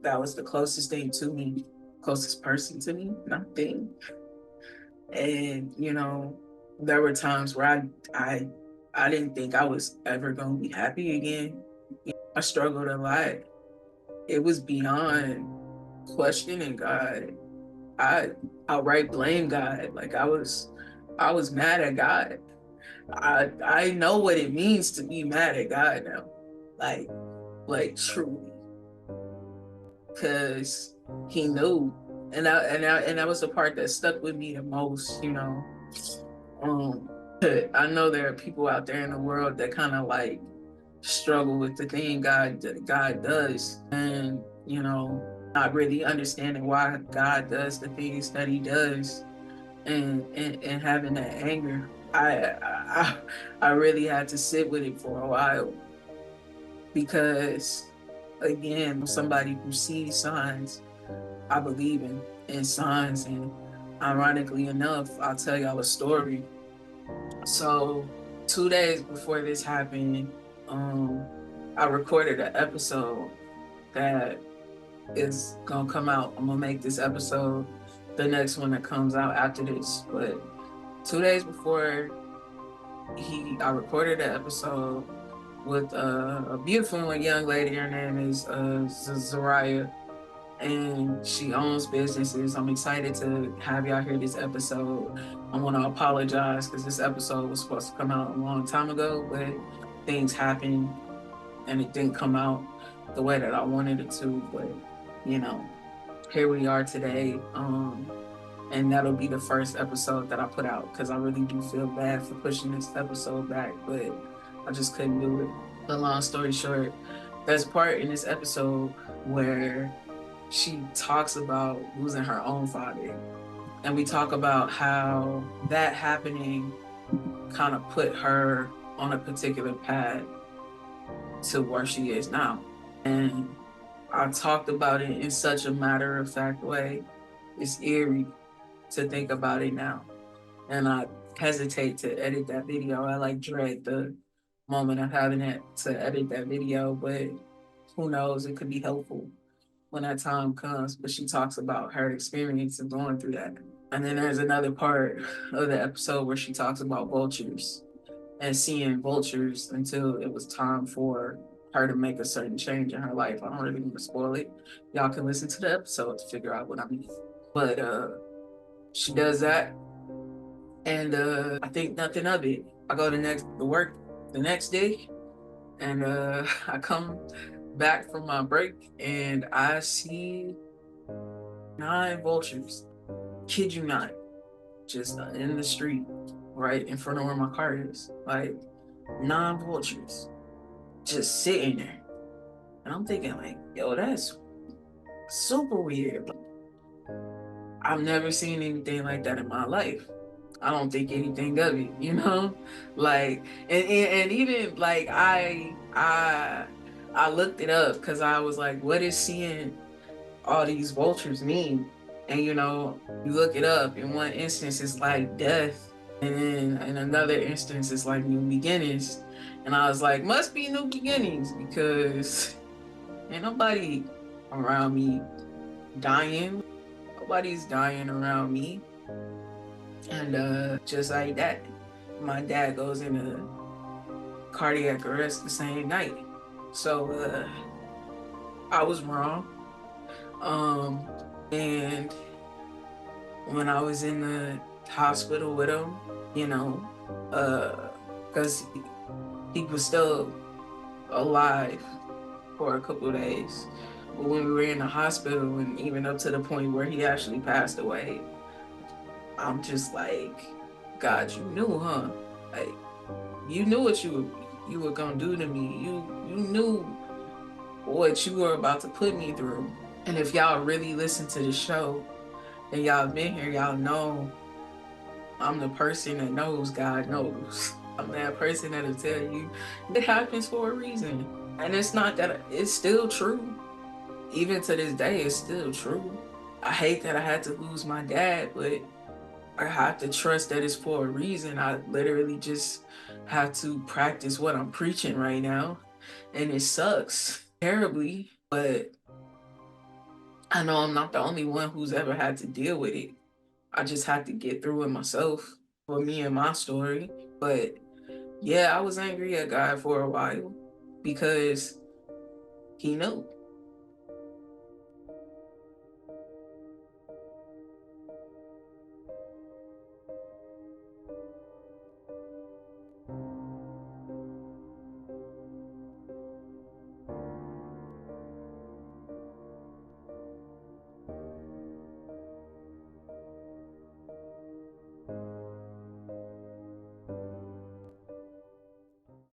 that was the closest thing to me, closest person to me, not thing. And there were times where I didn't think I was ever gonna be happy again. I struggled a lot. It was beyond questioning God. I outright blamed God. Like I was mad at God. I know what it means to be mad at God now. Like truly. Because he knew. And that was the part that stuck with me the most. Um I know there are people out there in the world that kind of like struggle with the thing God does, and not really understanding why God does the things that he does, and having that anger. I really had to sit with it for a while, because again, I'm somebody who sees signs. I believe in signs, and ironically enough, I'll tell y'all a story. So 2 days before this happened, um, I recorded an episode that is gonna come out. I'm gonna make this episode the next one that comes out after this. But 2 days before I recorded an episode with a beautiful young lady. Her name is Zariah, and she owns businesses. I'm excited to have y'all hear this episode. I want to apologize because this episode was supposed to come out a long time ago, but things happened and it didn't come out the way that I wanted it to. But you know, here we are today. And that'll be the first episode that I put out, because I really do feel bad for pushing this episode back, but I just couldn't do it. The long story short, there's a part in this episode where she talks about losing her own father. And we talk about how that happening kind of put her on a particular path to where she is now. And I talked about it in such a matter of fact way. It's eerie to think about it now. And I hesitate to edit that video. I like dread the moment of having to edit that video, but who knows, it could be helpful when that time comes. But she talks about her experience of going through that. And then there's another part of the episode where she talks about vultures and seeing vultures until it was time for her to make a certain change in her life. I don't really want to spoil it. Y'all can listen to the episode to figure out what I mean. But she does that, and I think nothing of it. I go to work the next day, and I come back from my break, and I see 9 vultures. Kid you not, just in the street, right in front of where my car is. Like 9 vultures just sitting there, and I'm thinking like, yo, that's super weird. I've never seen anything like that in my life. I don't think anything of it. Like, and even like I looked it up because I was like, what is seeing all these vultures mean? And you look it up. In one instance, it's like death, and then in another instance, it's like new beginnings. And I was like, must be new beginnings, because ain't nobody around me dying. Nobody's dying around me. And just like that, my dad goes into cardiac arrest the same night. So I was wrong. And when I was in the hospital with him, because he was still alive for a couple of days. But when we were in the hospital, and even up to the point where he actually passed away, I'm just like, God, you knew, huh? Like, you knew what you were gonna do to me. You knew what you were about to put me through. And if y'all really listen to the show and y'all been here, y'all know I'm the person that knows God knows. I'm that person that'll tell you it happens for a reason. And it's not that, it's still true. Even to this day, it's still true. I hate that I had to lose my dad, but I have to trust that it's for a reason. I literally just have to practice what I'm preaching right now. And it sucks terribly, but I know I'm not the only one who's ever had to deal with it. I just had to get through it myself for me and my story. But yeah, I was angry at God for a while because he knew.